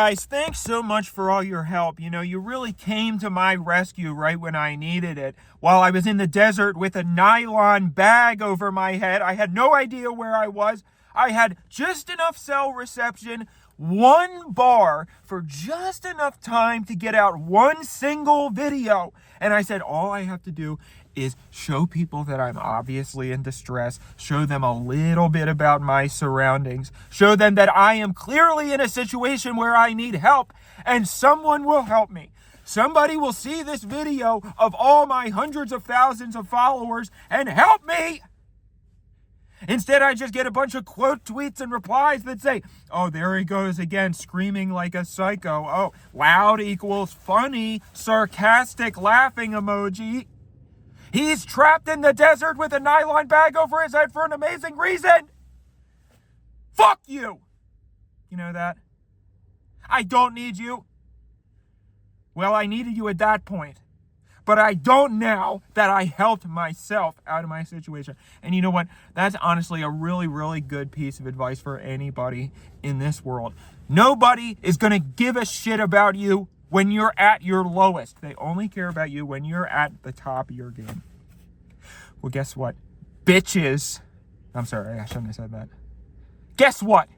Guys, thanks so much for all your help. You really came to my rescue right when I needed it. While I was in the desert with a nylon bag over my head, I had no idea where I was. I had just enough cell reception, one bar, for just enough time to get out one single video. And I said, all I have to do is show people that I'm obviously in distress, show them a little bit about my surroundings, show them that I am clearly in a situation where I need help, and someone will help me. Somebody will see this video of all my hundreds of thousands of followers and help me. Instead, I just get a bunch of quote tweets and replies that say, oh, there he goes again, screaming like a psycho. Oh, loud equals funny, sarcastic laughing emoji. He's trapped in the desert with a nylon bag over his head for an amazing reason. Fuck you. You know that? I don't need you. Well, I needed you at that point. But I don't now that I helped myself out of my situation. And you know what? That's honestly a really, really good piece of advice for anybody in this world. Nobody is going to give a shit about you when you're at your lowest. They only care about you when you're at the top of your game. Well, guess what? Bitches. I'm sorry, I shouldn't have said that. Guess what?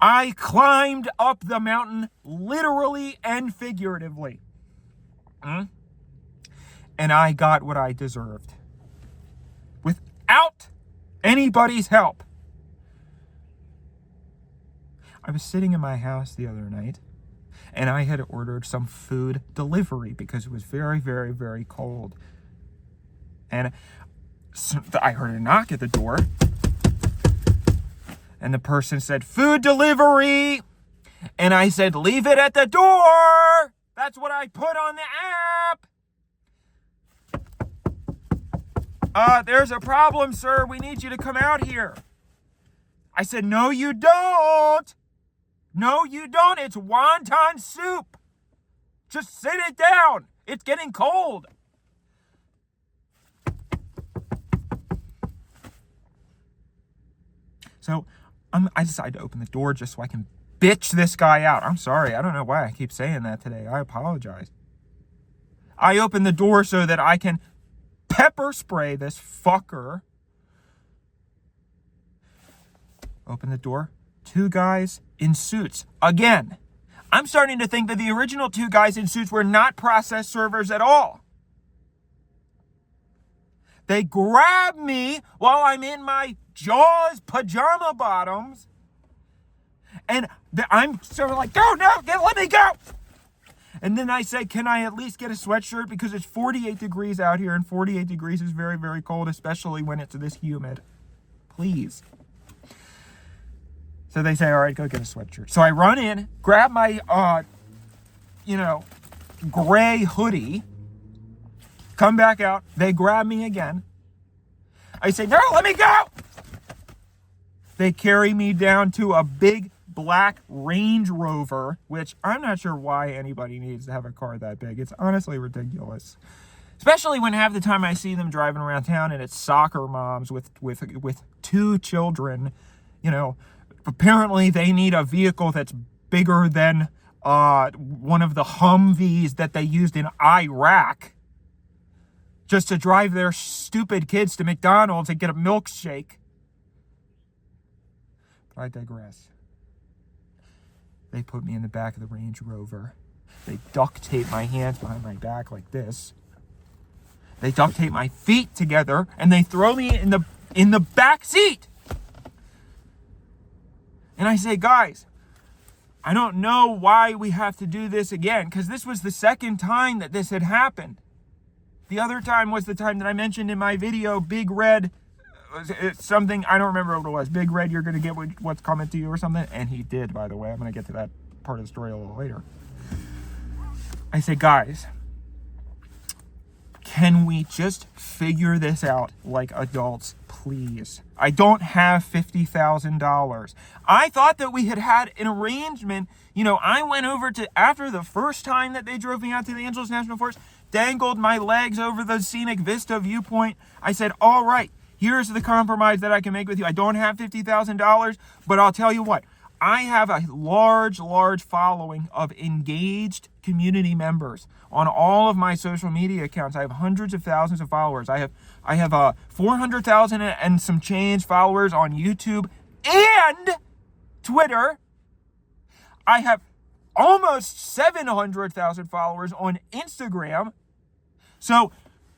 I climbed up the mountain literally and figuratively. And I got what I deserved. Without anybody's help. I was sitting in my house the other night, and I had ordered some food delivery because it was very, very, very cold. And so I heard a knock at the door, and the person said, "Food delivery." And I said, "Leave it at the door." That's what I put on the app. There's a problem, sir. We need you to come out here. I said, no, you don't. No, you don't. It's wonton soup. Just sit it down. It's getting cold. So I decided to open the door just so I can bitch this guy out. I'm sorry. I don't know why I keep saying that today. I apologize. I opened the door so that I can pepper spray this fucker. Open the door. Two guys in suits. Again, I'm starting to think that the original two guys in suits were not process servers at all. They grab me while I'm in my Jaws pajama bottoms. And I'm sort of like, oh no, let me go. And then I say, can I at least get a sweatshirt? Because it's 48 degrees out here, and 48 degrees is very, very cold, especially when it's this humid. Please. So they say, all right, go get a sweatshirt. So I run in, grab my, gray hoodie, come back out. They grab me again. I say, no, let me go. They carry me down to a big black Range Rover, which I'm not sure why anybody needs to have a car that big. It's honestly ridiculous. Especially when half the time I see them driving around town and it's soccer moms with two children. Apparently they need a vehicle that's bigger than one of the Humvees that they used in Iraq just to drive their stupid kids to McDonald's and get a milkshake. But I digress. They put me in the back of the Range Rover. They duct tape my hands behind my back like this. They duct tape my feet together, and they throw me in the back seat. And I say, guys, I don't know why we have to do this again, because this was the second time that this had happened. The other time was the time that I mentioned in my video, Big Red, something, I don't remember what it was. Big Red, you're going to get what's coming to you or something. And he did, by the way. I'm going to get to that part of the story a little later. I say, guys, can we just figure this out like adults, please? I don't have $50,000. I thought that we had an arrangement. I went over to, after the first time that they drove me out to the Angeles National Forest, dangled my legs over the scenic vista viewpoint. I said, all right, here's the compromise that I can make with you. I don't have $50,000, but I'll tell you what. I have a large following of engaged community members on all of my social media accounts. I have hundreds of thousands of followers. I have 400,000 and some change followers on YouTube and Twitter. I have almost 700,000 followers on Instagram. So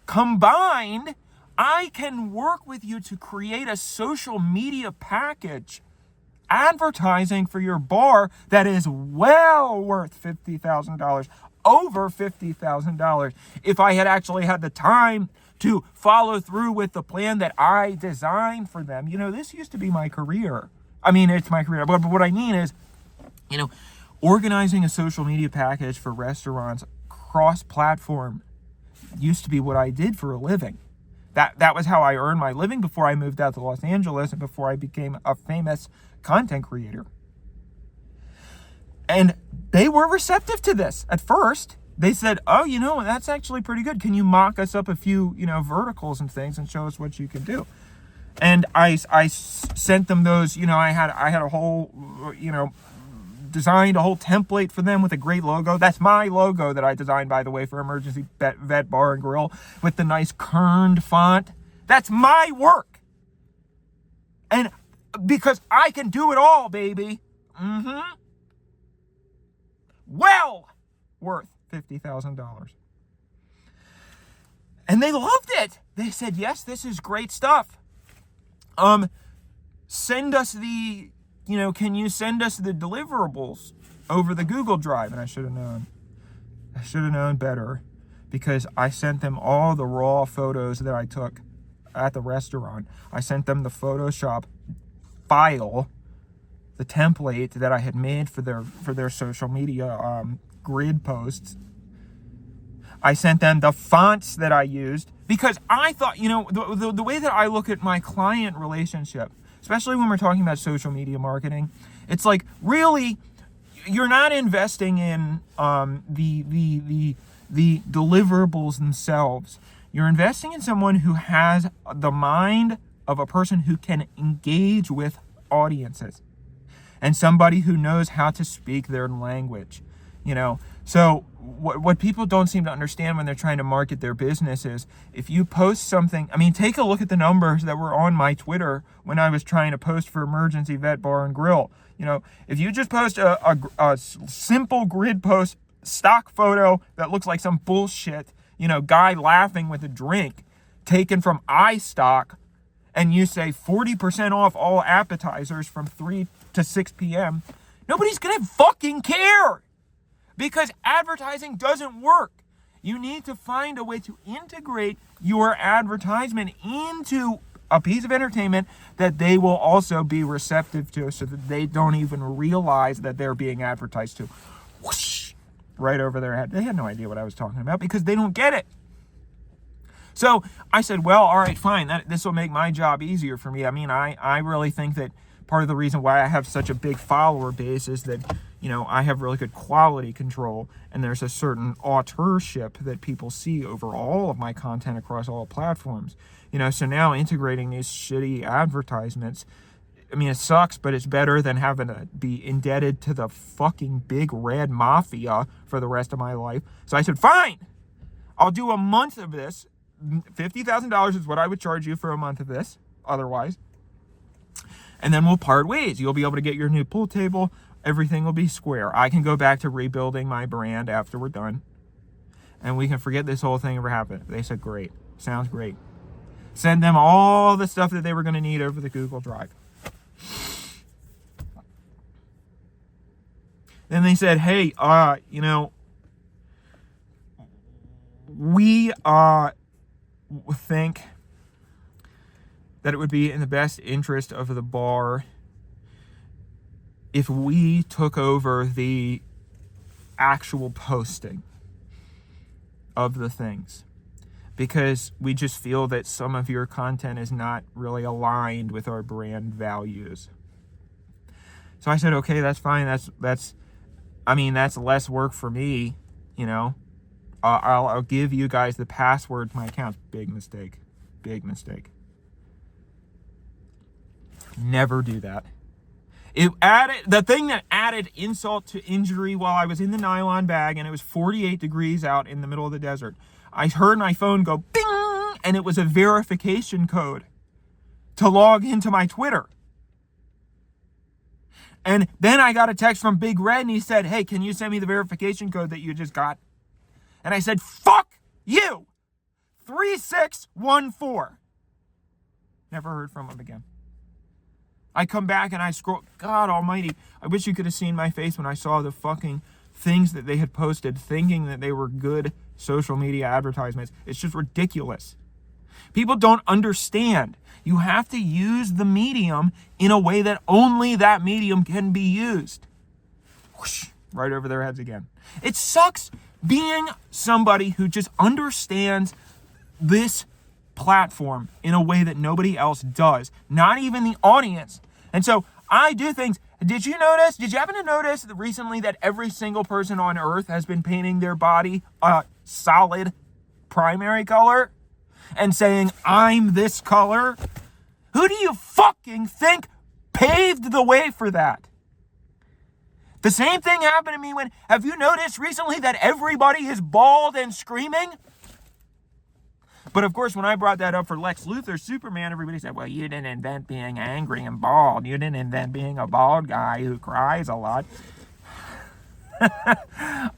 combined, I can work with you to create a social media package, advertising for your bar that is well worth $50,000, over $50,000. If I had actually had the time to follow through with the plan that I designed for them. This used to be my career. I mean, it's my career, but what I mean is, organizing a social media package for restaurants cross-platform used to be what I did for a living. That was how I earned my living before I moved out to Los Angeles and before I became a famous content creator. And they were receptive to this. At first, they said, oh, that's actually pretty good. Can you mock us up a few, verticals and things and show us what you can do? And I sent them those, I had a whole, designed a whole template for them with a great logo. That's my logo that I designed, by the way, for Emergency Vet Bar and Grill with the nice kerned font. That's my work. And because I can do it all, baby. Well worth $50,000. And they loved it. They said, yes, this is great stuff. Send us the, can you send us the deliverables over the Google Drive? And I should have known. I should have known better, because I sent them all the raw photos that I took at the restaurant. I sent them the Photoshop file, the template that I had made for their social media grid posts. I sent them the fonts that I used, because I thought, the way that I look at my client relationship, especially when we're talking about social media marketing, it's like, really, you're not investing in the deliverables themselves. You're investing in someone who has the mind of a person who can engage with audiences, and somebody who knows how to speak their language. So what people don't seem to understand when they're trying to market their business is, if you post something, take a look at the numbers that were on my Twitter when I was trying to post for Emergency Vet Bar and Grill. If you just post a simple grid post, stock photo that looks like some bullshit, guy laughing with a drink taken from iStock, and you say 40% off all appetizers from 3 to 6 p.m., nobody's gonna fucking care, because advertising doesn't work. You need to find a way to integrate your advertisement into a piece of entertainment that they will also be receptive to, so that they don't even realize that they're being advertised to. Whoosh, right over their head. They had no idea what I was talking about, because they don't get it. So I said, well, all right, fine. This will make my job easier for me. I really think that part of the reason why I have such a big follower base is that, I have really good quality control, and there's a certain authorship that people see over all of my content across all platforms. So now integrating these shitty advertisements, it sucks, but it's better than having to be indebted to the fucking big red mafia for the rest of my life. So I said, fine, I'll do a month of this. $50,000 is what I would charge you for a month of this, otherwise. And then we'll part ways. You'll be able to get your new pool table. Everything will be square. I can go back to rebuilding my brand after we're done, and we can forget this whole thing ever happened. They said, great. Sounds great. Send them all the stuff that they were going to need over the Google Drive. Then they said, hey, we think that it would be in the best interest of the bar if we took over the actual posting of the things, because we just feel that some of your content is not really aligned with our brand values. So I said, okay, that's fine. That's less work for me. I'll give you guys the password to my account. Big mistake. Never do that. The thing that added insult to injury while I was in the nylon bag and it was 48 degrees out in the middle of the desert. I heard my phone go bing, and it was a verification code to log into my Twitter. And then I got a text from Big Red and he said, hey, can you send me the verification code that you just got? And I said, fuck you. 3614. Never heard from him again. I come back and I scroll. God almighty, I wish you could have seen my face when I saw the fucking things that they had posted thinking that they were good social media advertisements. It's just ridiculous. People don't understand. You have to use the medium in a way that only that medium can be used. Whoosh, right over their heads again. It sucks being somebody who just understands this platform in a way that nobody else does, not even the audience. And so I do things. Did you happen to notice that recently that every single person on earth has been painting their body a solid primary color and saying, I'm this color? Who do you fucking think paved the way for that? The same thing happened to me have you noticed recently that everybody is bald and screaming? But of course, when I brought that up for Lex Luthor, Superman, everybody said, well, you didn't invent being angry and bald. You didn't invent being a bald guy who cries a lot.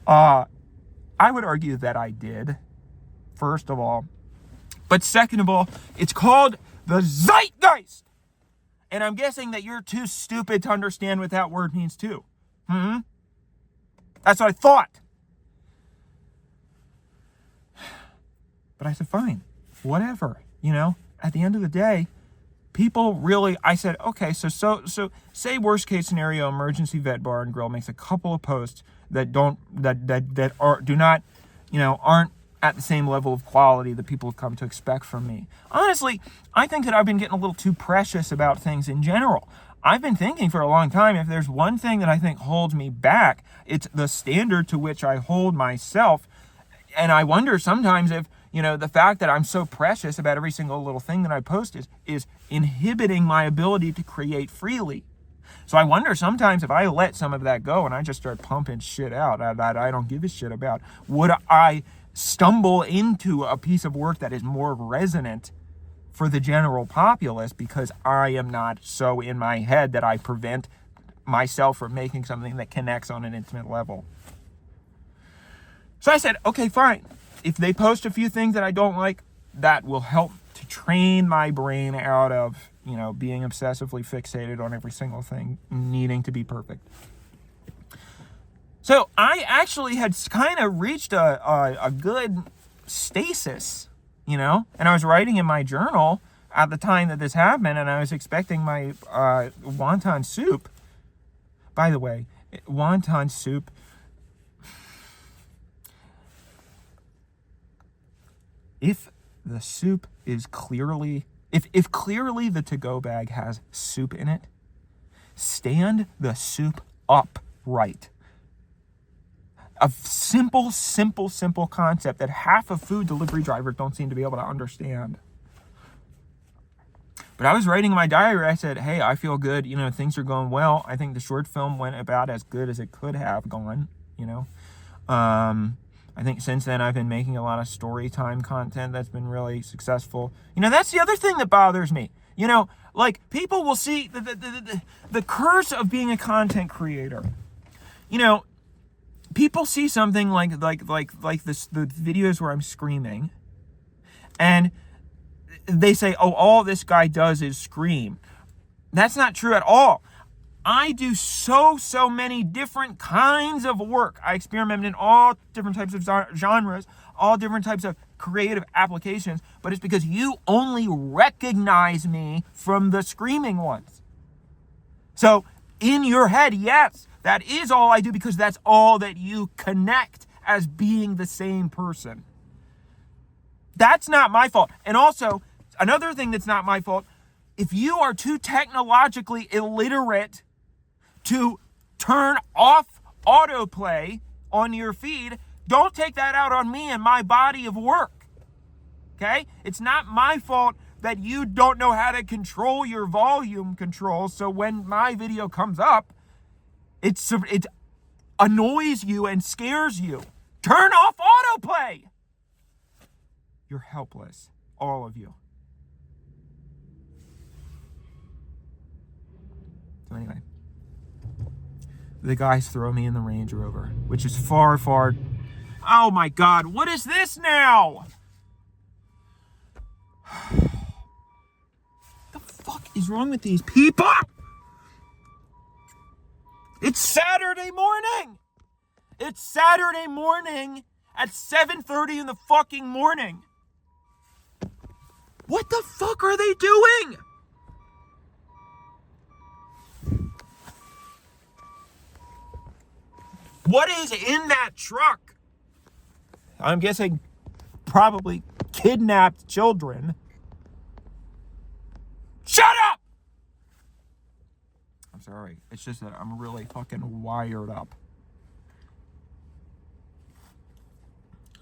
I would argue that I did, first of all. But second of all, it's called the zeitgeist. And I'm guessing that you're too stupid to understand what that word means too. That's what I thought. But I said, fine, whatever, at the end of the day, people really, I said, okay, so say worst case scenario, Emergency Vet Bar and Grill makes a couple of posts that aren't at the same level of quality that people have come to expect from me. Honestly, I think that I've been getting a little too precious about things in general. I've been thinking for a long time, if there's one thing that I think holds me back, it's the standard to which I hold myself. And I wonder sometimes if, the fact that I'm so precious about every single little thing that I post is inhibiting my ability to create freely. So I wonder sometimes if I let some of that go and I just start pumping shit out that I don't give a shit about, would I stumble into a piece of work that is more resonant for the general populace because I am not so in my head that I prevent myself from making something that connects on an intimate level. So I said, okay, fine. If they post a few things that I don't like, that will help to train my brain out of, being obsessively fixated on every single thing, needing to be perfect. So I actually had kind of reached a good stasis, and I was writing in my journal at the time that this happened, and I was expecting my wonton soup. By the way, wonton soup, if the soup is clearly, if clearly the to-go bag has soup in it, stand the soup upright. A simple concept that half of food delivery drivers don't seem to be able to understand. But I was writing in my diary, I said, hey, I feel good, things are going well. I think the short film went about as good as it could have gone, I think since then I've been making a lot of story time content that's been really successful. That's the other thing that bothers me. People will see the curse of being a content creator. People see something like this, the videos where I'm screaming, and they say, oh, all this guy does is scream. That's not true at all. I do so many different kinds of work. I experiment in all different types of genres, all different types of creative applications, but it's because you only recognize me from the screaming ones. So in your head, yes, that is all I do because that's all that you connect as being the same person. That's not my fault. And also, another thing that's not my fault, if you are too technologically illiterate to turn off autoplay on your feed, don't take that out on me and my body of work. Okay? It's not my fault that you don't know how to control your volume control, so when my video comes up, it annoys you and scares you. Turn off autoplay! You're helpless, all of you. So anyway, the guys throw me in the Range Rover, which is far, far... Oh my God, what is this now? What the fuck is wrong with these people? It's Saturday morning! It's Saturday morning at 7:30 in the fucking morning. What the fuck are they doing? What is in that truck? I'm guessing probably kidnapped children. Shut up! I'm sorry. It's just that I'm really fucking wired up.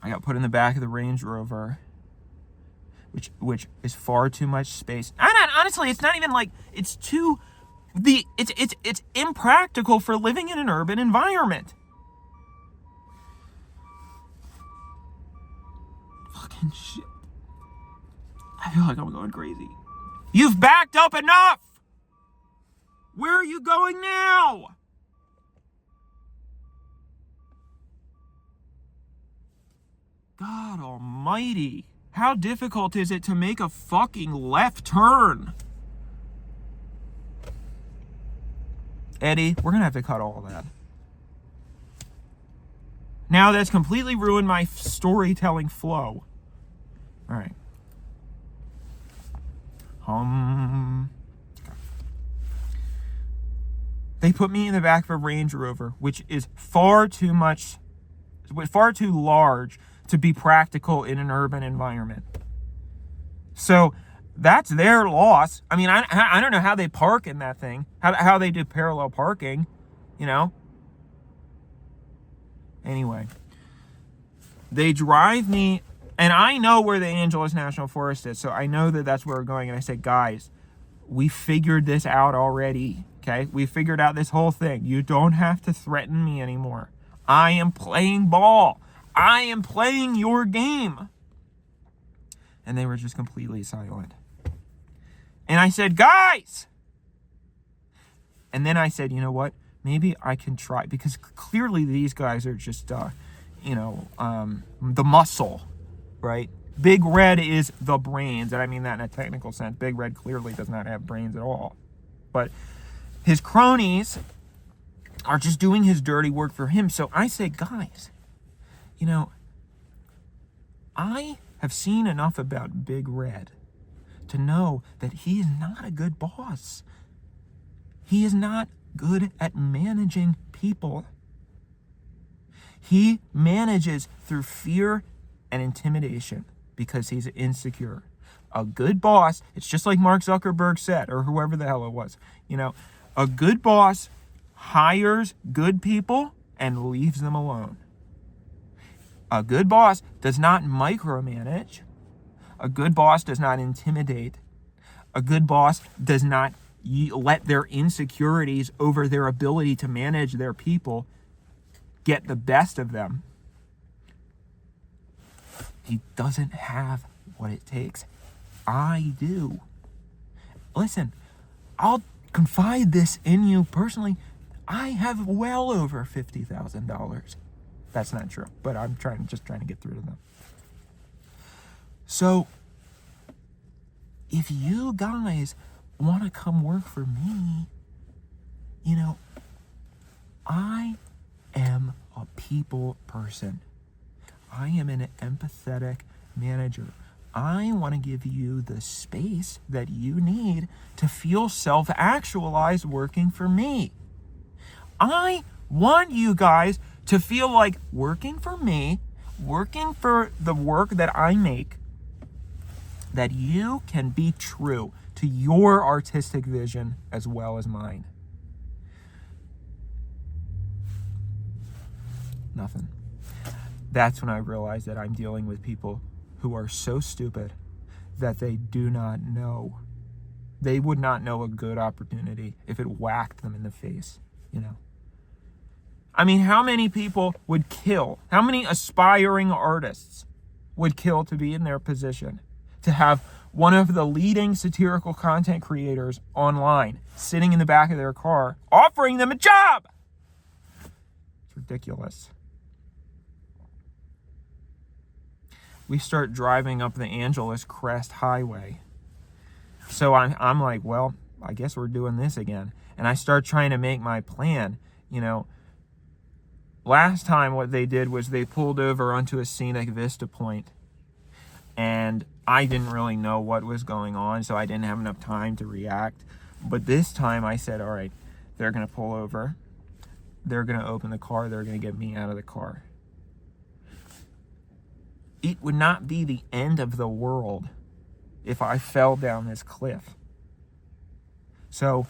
I got put in the back of the Range Rover, which is far too much space. Honestly, it's not even like it's too it's impractical for living in an urban environment. Fucking shit. I feel like I'm going crazy. You've backed up enough! Where are you going now? God almighty. How difficult is it to make a fucking left turn? Eddie, we're gonna have to cut all of that. Now that's completely ruined my storytelling flow. All right. They put me in the back of a Range Rover, which is far too large to be practical in an urban environment. So that's their loss. I mean, I don't know how they park in that thing, how they do parallel parking, you know? Anyway, they drive me, and I know where the Angeles National Forest is, so I know that that's where we're going. And I said, guys, we figured this out already, okay? We figured out this whole thing. You don't have to threaten me anymore. I am playing ball. I am playing your game. And they were just completely silent. And I said, guys! And then I said, you know what? Maybe I can try, because clearly these guys are just, the muscle, right? Big Red is the brains, and I mean that in a technical sense. Big Red clearly does not have brains at all. But his cronies are just doing his dirty work for him. So I say, guys, you know, I have seen enough about Big Red to know that he is not a good boss. He is not good at managing people. He manages through fear and intimidation because he's insecure. A good boss, it's just like Mark Zuckerberg said, or whoever the hell it was, you know, a good boss hires good people and leaves them alone. A good boss does not micromanage. A good boss does not intimidate. A good boss does not let their insecurities over their ability to manage their people get the best of them. He doesn't have what it takes. I do. Listen, I'll confide this in you personally. I have well over $50,000. That's not true, but I'm just trying to get through to them. So, if you guys want to come work for me, you know, I am a people person. I am an empathetic manager. I want to give you the space that you need to feel self-actualized working for me. I want you guys to feel like working for me, working for the work that I make, that you can be true to your artistic vision as well as mine. Nothing. That's when I realized that I'm dealing with people who are so stupid that they do not know. They would not know a good opportunity if it whacked them in the face, you know. I mean, how many people would kill? How many aspiring artists would kill to be in their position? To have one of the leading satirical content creators online sitting in the back of their car offering them a job. It's ridiculous. We start driving up the Angeles Crest Highway. So I'm like, well, I guess we're doing this again. And I start trying to make my plan. You know, last time what they did was they pulled over onto a scenic vista point. And I didn't really know what was going on, so I didn't have enough time to react. But this time I said, all right, they're going to pull over. They're going to open the car. They're going to get me out of the car. It would not be the end of the world if I fell down this cliff. So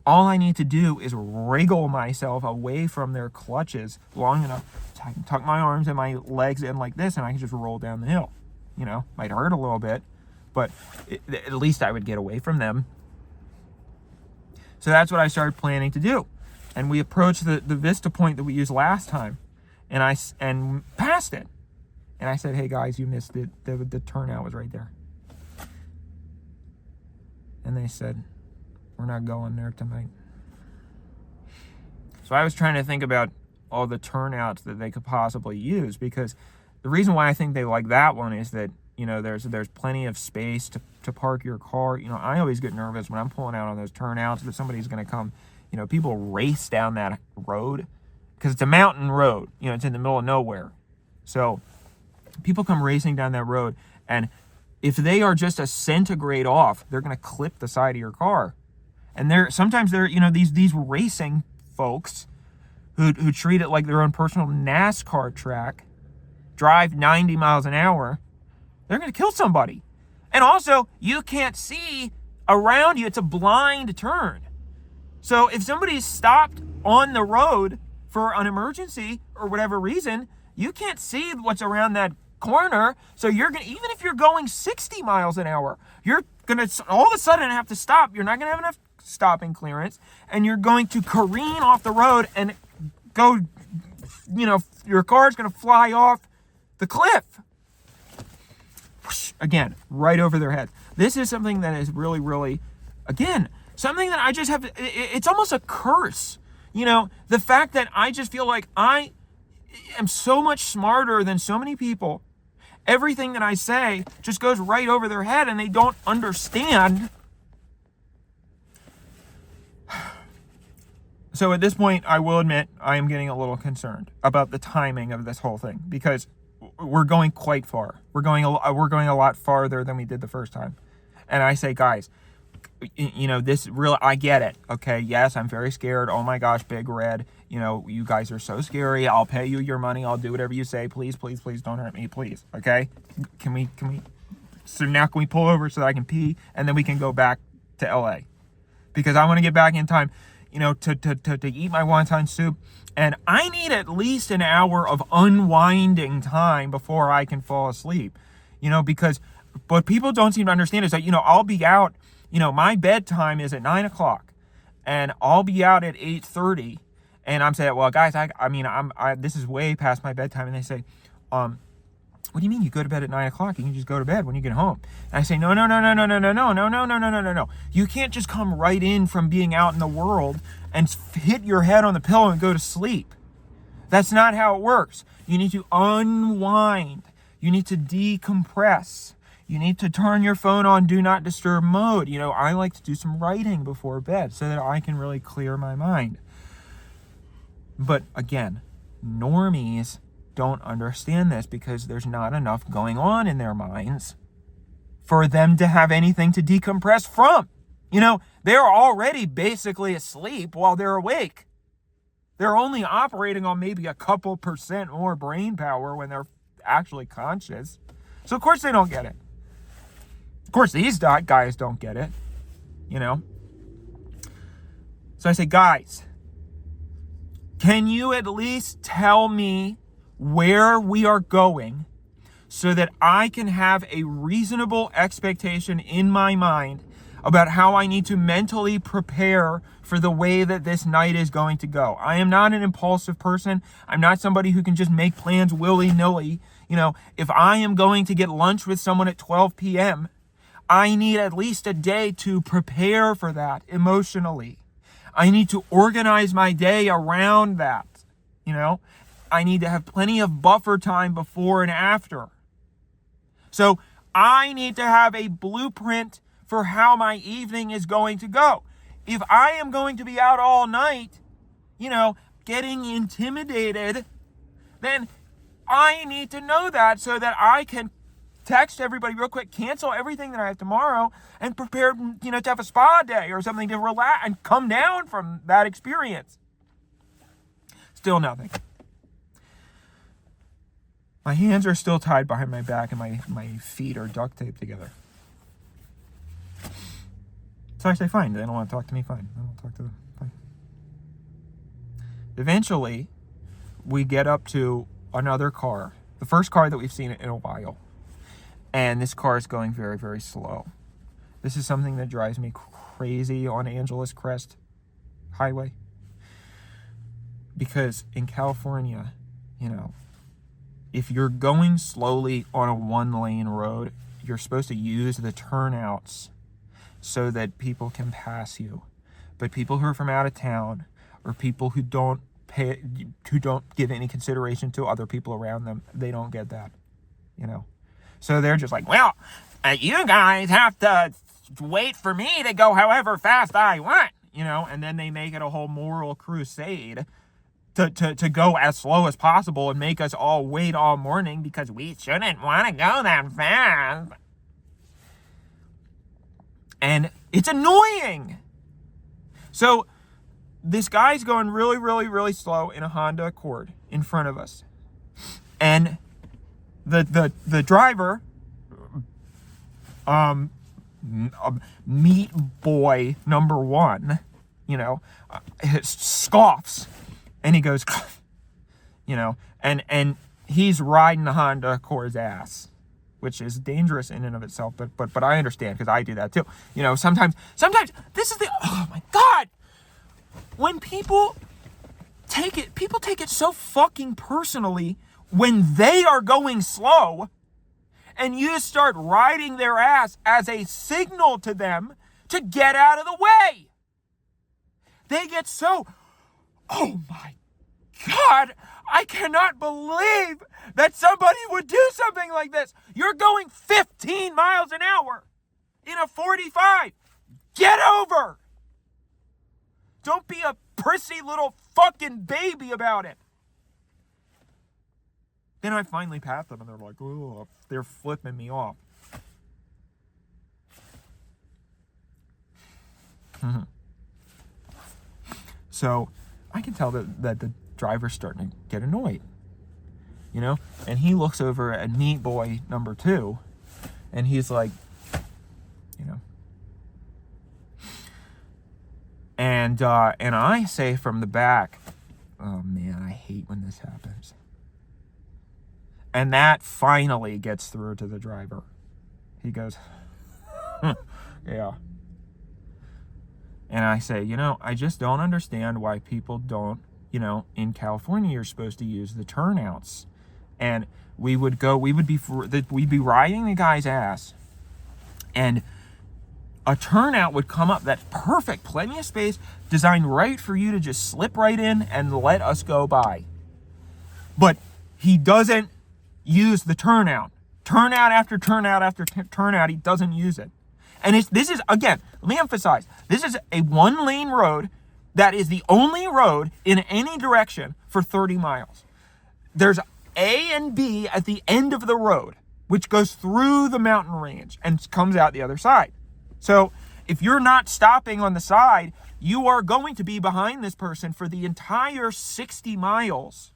all I need to do is wriggle myself away from their clutches long enough so I can tuck my arms and my legs in like this, and I can just roll down the hill. You know, might hurt a little bit, but at least I would get away from them. So that's what I started planning to do. And we approached the vista point that we used last time, and passed it. And I said, hey guys, you missed it. The turnout was right there. And they said, we're not going there tonight. So I was trying to think about all the turnouts that they could possibly use, because the reason why I think they like that one is that, you know, there's plenty of space to park your car. You know, I always get nervous when I'm pulling out on those turnouts that somebody's going to come. You know, people race down that road because it's a mountain road. You know, it's in the middle of nowhere. So people come racing down that road, and if they are just a centigrade off, they're going to clip the side of your car. And sometimes they're, you know, these racing folks who treat it like their own personal NASCAR track, drive 90 miles an hour, they're going to kill somebody. And also, you can't see around you. It's a blind turn. So if somebody's stopped on the road for an emergency or whatever reason, you can't see what's around that corner. So you're going to, even if you're going 60 miles an hour, you're going to all of a sudden have to stop. You're not going to have enough stopping clearance, and you're going to careen off the road and go, you know, your car's going to fly off the cliff. Again, right over their head. This is something that is really, really, again, something that I just have to, it's almost a curse. You know, the fact that I just feel like I am so much smarter than so many people. Everything that I say just goes right over their head, and they don't understand. So at this point, I will admit I am getting a little concerned about the timing of this whole thing, because we're going quite far. We're going a lot farther than we did the first time. And I say, guys, you know, I get it. Okay, yes, I'm very scared. Oh my gosh, Big Red. You know, you guys are so scary. I'll pay you your money. I'll do whatever you say. Please, please, please don't hurt me, please. Okay? Can we? So now can we pull over so that I can pee, and then we can go back to LA? Because I want to get back in time, you know, to eat my wonton soup. And I need at least an hour of unwinding time before I can fall asleep. You know, because what people don't seem to understand is that, you know, I'll be out, you know, my bedtime is at 9 o'clock, and I'll be out at 8:30. And I'm saying, well, guys, this is way past my bedtime. And they say, what do you mean you go to bed at 9 o'clock? You can just go to bed when you get home. And I say, no. You can't just come right in from being out in the world and hit your head on the pillow and go to sleep. That's not how it works. You need to unwind. You need to decompress. You need to turn your phone on do not disturb mode. You know, I like to do some writing before bed so that I can really clear my mind. But again, normies don't understand this because there's not enough going on in their minds for them to have anything to decompress from. You know, they're already basically asleep while they're awake. They're only operating on maybe a couple % more brain power when they're actually conscious. So of course they don't get it. Of course these guys don't get it, you know. So I say, guys, can you at least tell me where we are going so that I can have a reasonable expectation in my mind about how I need to mentally prepare for the way that this night is going to go. I am not an impulsive person. I'm not somebody who can just make plans willy-nilly. If I am going to get lunch with someone at 12 p.m., I need at least a day to prepare for that emotionally. I need to organize my day around that. I need to have plenty of buffer time before and after. So I need to have a blueprint for how my evening is going to go. If I am going to be out all night, getting intimidated, then I need to know that so that I can text everybody real quick, cancel everything that I have tomorrow, and prepare, to have a spa day or something to relax and come down from that experience. Still nothing. My hands are still tied behind my back and my feet are duct taped together. It's actually fine. They don't want to talk to me, fine. I don't talk to them, fine. Eventually, we get up to another car. The first car that we've seen in a while. And this car is going very, very slow. This is something that drives me crazy on Angeles Crest Highway. Because in California, if you're going slowly on a one-lane road, you're supposed to use the turnouts so that people can pass you. But people who are from out of town, or people who don't give any consideration to other people around them, they don't get that, So they're just like, well, you guys have to wait for me to go however fast I want, and then they make it a whole moral crusade to go as slow as possible and make us all wait all morning because we shouldn't want to go that fast. And it's annoying. So this guy's going really, really, really slow in a Honda Accord in front of us. And the driver, meat boy number one, scoffs. And he goes, and he's riding the Honda Accord's ass, which is dangerous in and of itself. But I understand because I do that too. Sometimes this is oh my God. When people take it so fucking personally when they are going slow, and you start riding their ass as a signal to them to get out of the way. They get so, oh my God, I cannot believe that somebody would do something like this. You're going 15 miles an hour in a 45. Get over. Don't be a prissy little fucking baby about it. Then I finally pat them and they're like, oh, they're flipping me off. So I can tell that the driver's starting to get annoyed, and he looks over at meat boy number two and he's like, and I say from the back, oh man, I hate when this happens. And that finally gets through to the driver. He goes, yeah. And I say, I just don't understand why people don't, in California, you're supposed to use the turnouts. And we'd be riding the guy's ass. And a turnout would come up that's perfect, plenty of space, designed right for you to just slip right in and let us go by. But he doesn't use the turnout. Turnout after turnout after turnout, he doesn't use it. And this is, again, let me emphasize, this is a one-lane road that is the only road in any direction for 30 miles. There's A and B at the end of the road, which goes through the mountain range and comes out the other side. So if you're not stopping on the side, you are going to be behind this person for the entire 60 miles.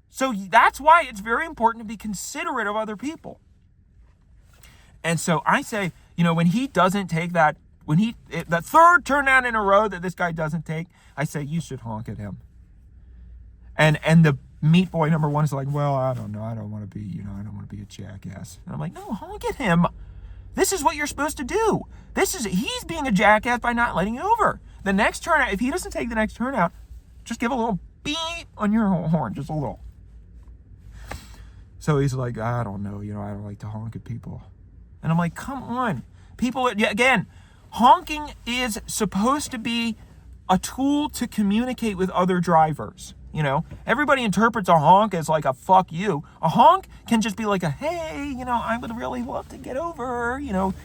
So that's why it's very important to be considerate of other people. And so I say, when he doesn't take the third turnout in a row that this guy doesn't take, I say, you should honk at him. And meat boy number one is like, well, I don't know. I don't want to be, I don't want to be a jackass. And I'm like, no, honk at him. This is what you're supposed to do. He's being a jackass by not letting you over. The next turnout, if he doesn't take the next turnout, just give a little beep on your horn, just a little. So he's like, I don't know, I don't like to honk at people. And I'm like, come on. People, again, honking is supposed to be a tool to communicate with other drivers. Everybody interprets a honk as like a fuck you. A honk can just be like a, hey, I would really love to get over,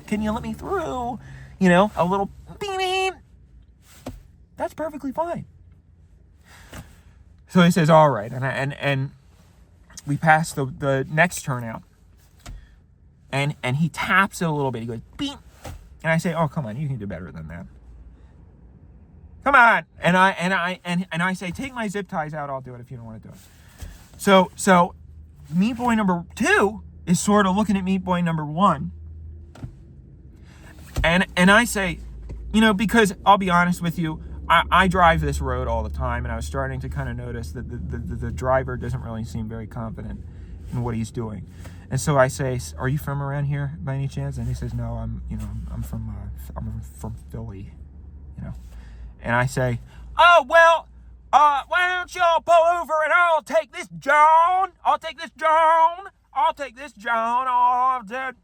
can you let me through? A little beep. That's perfectly fine. So he says, all right. And we pass the next turnout. And he taps it a little bit. He goes, beep. And I say, oh, come on, you can do better than that. Come on. And I say, take my zip ties out. I'll do it if you don't want to do it. So meat boy number 2 is sort of looking at meat boy number 1. And I say, because I'll be honest with you, I drive this road all the time, and I was starting to kind of notice that the driver doesn't really seem very confident in what he's doing. And so I say, are you from around here by any chance? And he says, no, I'm from Philly, And I say, oh, well, why don't y'all pull over and I'll take this John. Oh, dude.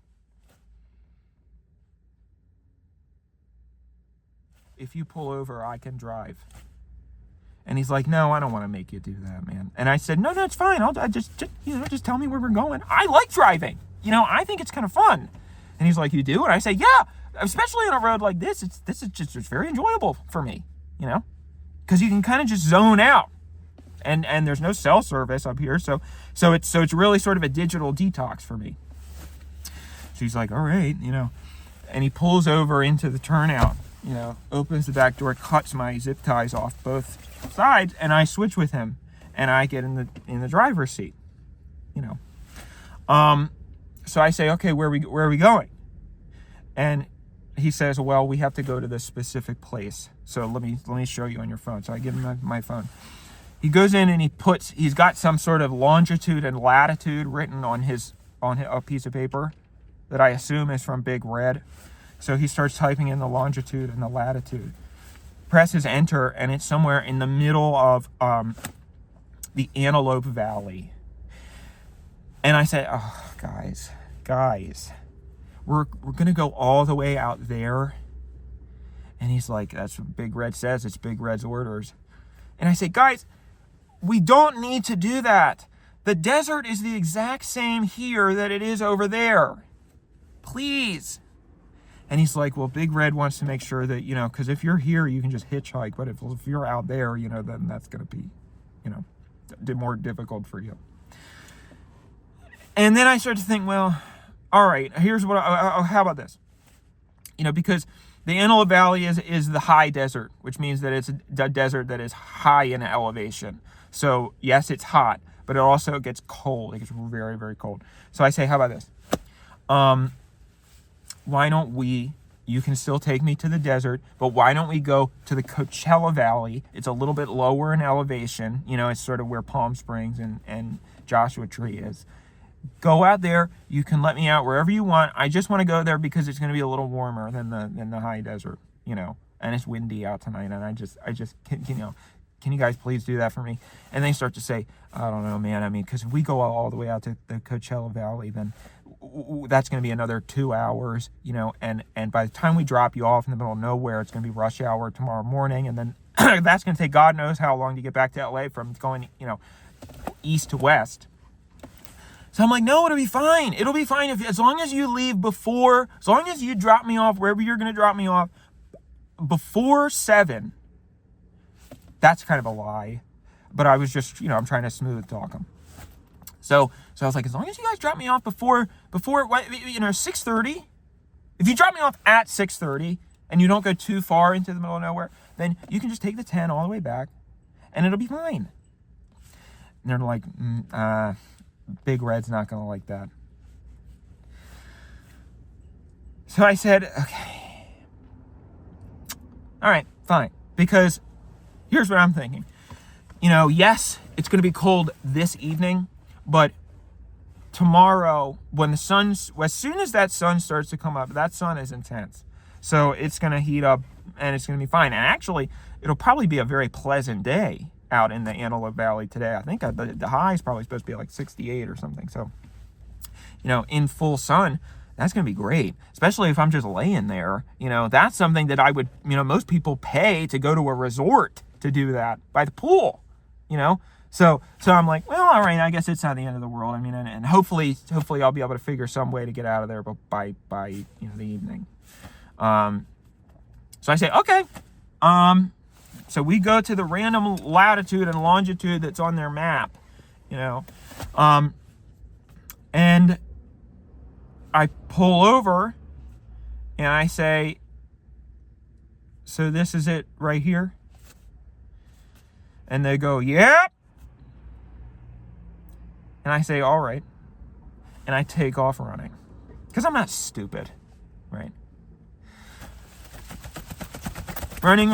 If you pull over, I can drive. And he's like, no, I don't want to make you do that, man. And I said, no, it's fine. I just tell me where we're going. I like driving. I think it's kind of fun. And he's like, you do? And I say, yeah, especially on a road like this. It's very enjoyable for me, because you can kind of just zone out. And there's no cell service up here. So it's really sort of a digital detox for me. So he's like, all right, and he pulls over into the turnout, opens the back door, cuts my zip ties off both sides, and I switch with him, and I get in the driver's seat, So I say, okay, where are we going? And he says, well, we have to go to this specific place. So let me show you on your phone. So I give him my phone. He goes in and he's got some sort of longitude and latitude written on a piece of paper that I assume is from Big Red. So he starts typing in the longitude and the latitude, presses enter, and it's somewhere in the middle of the Antelope Valley. And I say, oh, guys, we're going to go all the way out there. And he's like, that's what Big Red says. It's Big Red's orders. And I say, guys, we don't need to do that. The desert is the exact same here that it is over there. Please. And he's like, well, Big Red wants to make sure that, because if you're here, you can just hitchhike. But if you're out there, then that's going to be, more difficult for you. And then I start to think, well, all right, here's what, how about this? Because the Antelope Valley is the high desert, which means that it's a desert that is high in elevation. So, yes, it's hot, but it also gets cold. It gets very, very cold. So I say, how about this? Why don't you can still take me to the desert, but why don't we go to the Coachella Valley? It's a little bit lower in elevation. It's sort of where Palm Springs and Joshua Tree is. Go out there. You can let me out wherever you want. I just want to go there because it's going to be a little warmer than the high desert, and it's windy out tonight. And I just can you guys please do that for me? And they start to say, I don't know, man. I mean, because if we go all the way out to the Coachella Valley, then that's going to be another 2 hours, and by the time we drop you off in the middle of nowhere, it's going to be rush hour tomorrow morning. And then that's going to take God knows how long to get back to LA from going, east to west. So I'm like, no, it'll be fine. It'll be fine as long as you leave as long as you drop me off wherever you're going to drop me off before 7. That's kind of a lie, but I was just, I'm trying to smooth talk them. So I was like, as long as you guys drop me off before 6:30, if you drop me off at 6:30 and you don't go too far into the middle of nowhere, then you can just take the 10 all the way back and it'll be fine. And they're like, Big Red's not going to like that. So I said, okay. All right, fine. Because here's what I'm thinking. Yes, it's going to be cold this evening, but tomorrow, when the sun's, as soon as that sun starts to come up, that sun is intense. So it's going to heat up and it's going to be fine. And actually, it'll probably be a very pleasant day out in the Antelope Valley today. I think the high is probably supposed to be like 68 or something. So, in full sun, that's going to be great, especially if I'm just laying there. That's something that I would, most people pay to go to a resort to do that by the pool, So I'm like, well, all right, I guess it's not the end of the world. I mean, and hopefully I'll be able to figure some way to get out of there by the evening. So I say, okay. So we go to the random latitude and longitude that's on their map, and I pull over and I say, so this is it right here? And they go, yep. And I say, all right. And I take off running. Because I'm not stupid, right? Running.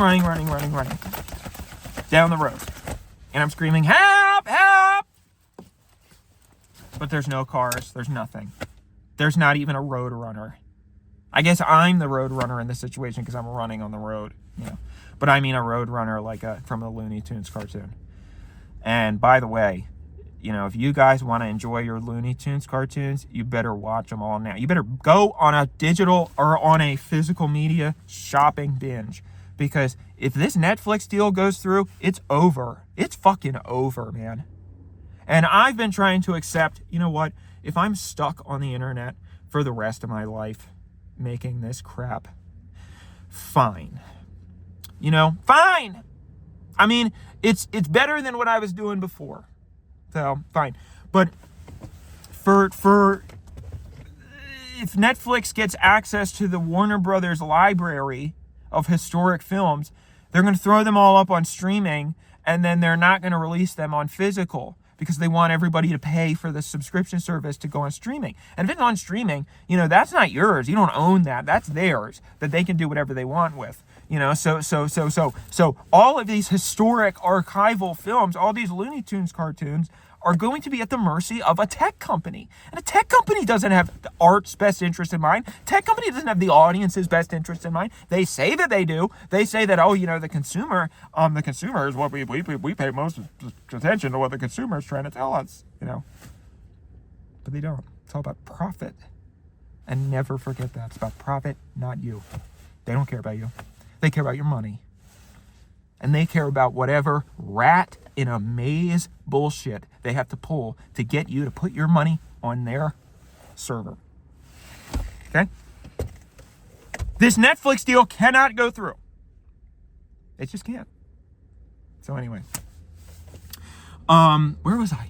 Down the road. And I'm screaming, help, help! But there's no cars. There's nothing. There's not even a road runner. I guess I'm the road runner in this situation because I'm running on the road, But I mean a road runner like from a Looney Tunes cartoon. And by the way, if you guys want to enjoy your Looney Tunes cartoons, you better watch them all now. You better go on a digital or on a physical media shopping binge. Because if this Netflix deal goes through, it's over. It's fucking over, man. And I've been trying to accept, if I'm stuck on the internet for the rest of my life making this crap, fine. Fine. I mean, it's better than what I was doing before. So, fine. But for if Netflix gets access to the Warner Brothers library of historic films, they're going to throw them all up on streaming, and then they're not going to release them on physical because they want everybody to pay for the subscription service to go on streaming. And if it's on streaming, that's not yours. You don't own that. That's theirs, that they can do whatever they want with. So all of these historic archival films, all these Looney Tunes cartoons are going to be at the mercy of a tech company. And a tech company doesn't have the art's best interest in mind. Tech company doesn't have the audience's best interest in mind. They say that they do. They say that, the consumer is what we pay most attention to what the consumer is trying to tell us, But they don't. It's all about profit. And never forget that. It's about profit, not you. They don't care about you. They care about your money. And they care about whatever rat in a maze bullshit they have to pull to get you to put your money on their server. Okay? This Netflix deal cannot go through. It just can't. So anyway. Where was I?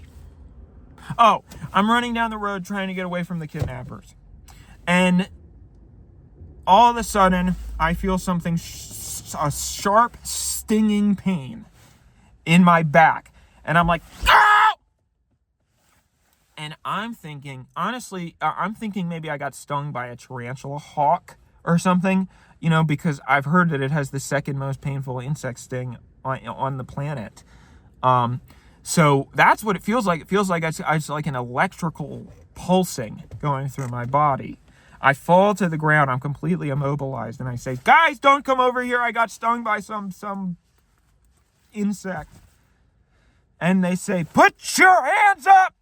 Oh, I'm running down the road trying to get away from the kidnappers. And all of a sudden, I feel something, a sharp, stinging pain in my back. And I'm like, ah! And I'm thinking, honestly, maybe I got stung by a tarantula hawk or something, because I've heard that it has the second most painful insect sting on the planet. So that's what it feels like. It feels like it's like an electrical pulsing going through my body. I fall to the ground. I'm completely immobilized. And I say, guys, don't come over here. I got stung by some insect. And they say, put your hands up.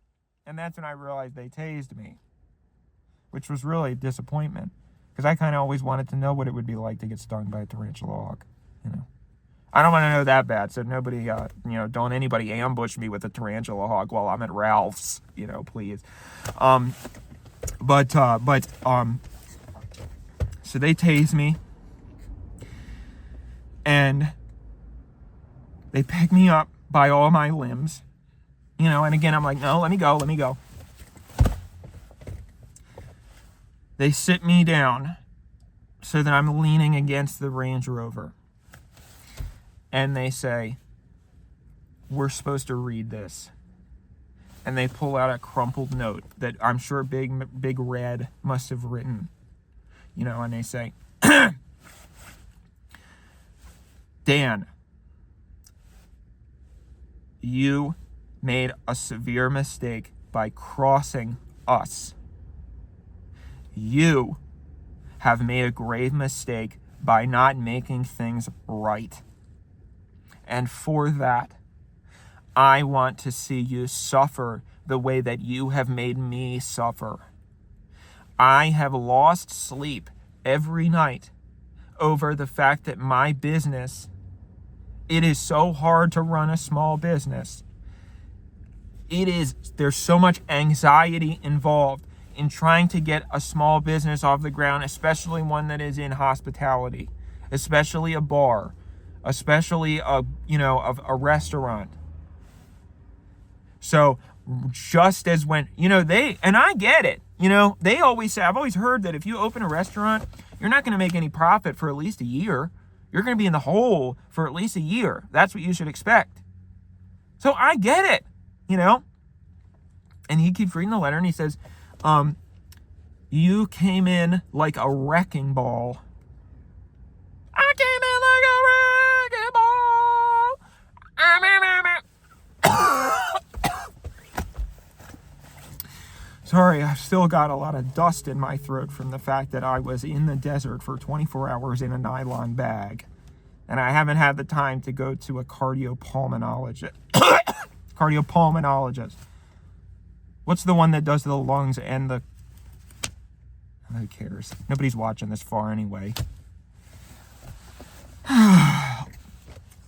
And that's when I realized they tased me, which was really a disappointment because I kind of always wanted to know what it would be like to get stung by a tarantula hawk. I don't want to know that bad. So nobody, don't anybody ambush me with a tarantula hawk while I'm at Ralph's, please. So they tase me and they pick me up by all my limbs, and again, I'm like, no, let me go. They sit me down so that I'm leaning against the Range Rover. And they say, we're supposed to read this. And they pull out a crumpled note that I'm sure Big Red must have written, and they say, Dan, you made a severe mistake by crossing us. You have made a grave mistake by not making things right. And for that, I want to see you suffer the way that you have made me suffer. I have lost sleep every night over the fact that my business, it is so hard to run a small business. There's so much anxiety involved in trying to get a small business off the ground, especially one that is in hospitality, especially a bar, especially a restaurant. So just as when, and I get it, they always say, I've always heard that if you open a restaurant, you're not going to make any profit for at least a year. You're going to be in the hole for at least a year. That's what you should expect. So I get it, And he keeps reading the letter and he says, you came in like a wrecking ball. I came in like a wrecking ball. Sorry, I've still got a lot of dust in my throat from the fact that I was in the desert for 24 hours in a nylon bag. And I haven't had the time to go to a cardiopulmonologist. Cardiopulmonologist. What's the one that does the lungs and the... Who cares? Nobody's watching this far anyway.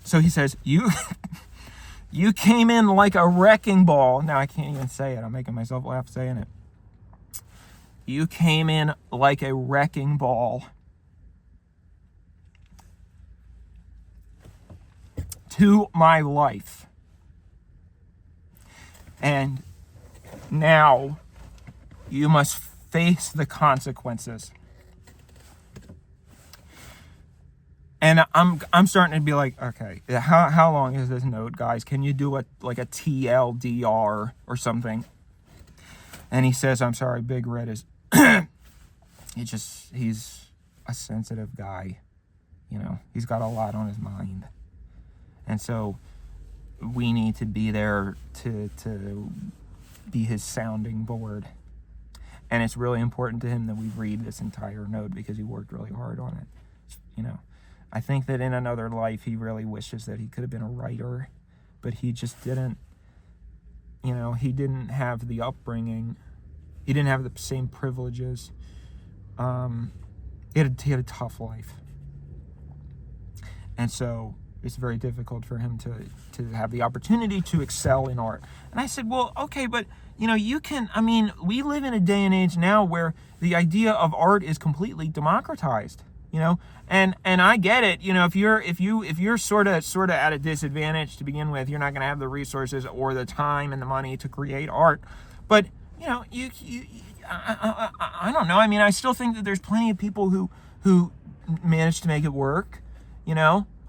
So he says, you came in like a wrecking ball. Now I can't even say it. I'm making myself laugh saying it. You came in like a wrecking ball to my life. And now you must face the consequences. And I'm starting to be like, okay, how long is this note, guys? Can you do a TLDR or something? And he says, I'm sorry, Big Red is he's a sensitive guy. He's got a lot on his mind. And so we need to be there to be his sounding board. And it's really important to him that we read this entire note because he worked really hard on it. I think that in another life, he really wishes that he could have been a writer, but he just didn't, he didn't have the upbringing. He didn't have the same privileges. He had a tough life. And so it's very difficult for him to have the opportunity to excel in art. And I said, well, okay, but we live in a day and age now where the idea of art is completely democratized, and I get it. If you're sort of at a disadvantage to begin with, you're not going to have the resources or the time and the money to create art. But, I don't know. I still think that there's plenty of people who manage to make it work,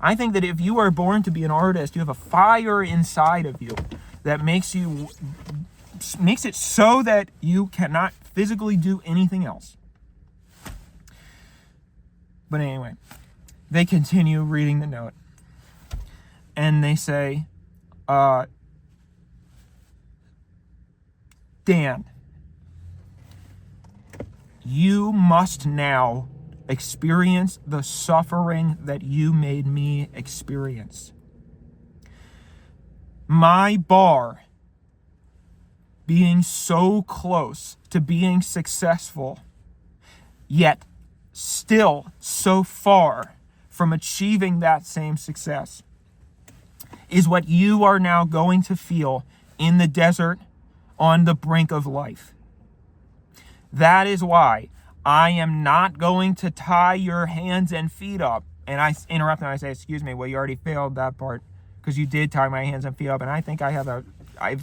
I think that if you are born to be an artist, you have a fire inside of you that makes it so that you cannot physically do anything else. But anyway, they continue reading the note. And they say, Dan, you must now experience the suffering that you made me experience. My bar being so close to being successful, yet still so far from achieving that same success, is what you are now going to feel in the desert on the brink of life. That is why I am not going to tie your hands and feet up. And I interrupt and I say, excuse me, well, you already failed that part because you did tie my hands and feet up. And I think I have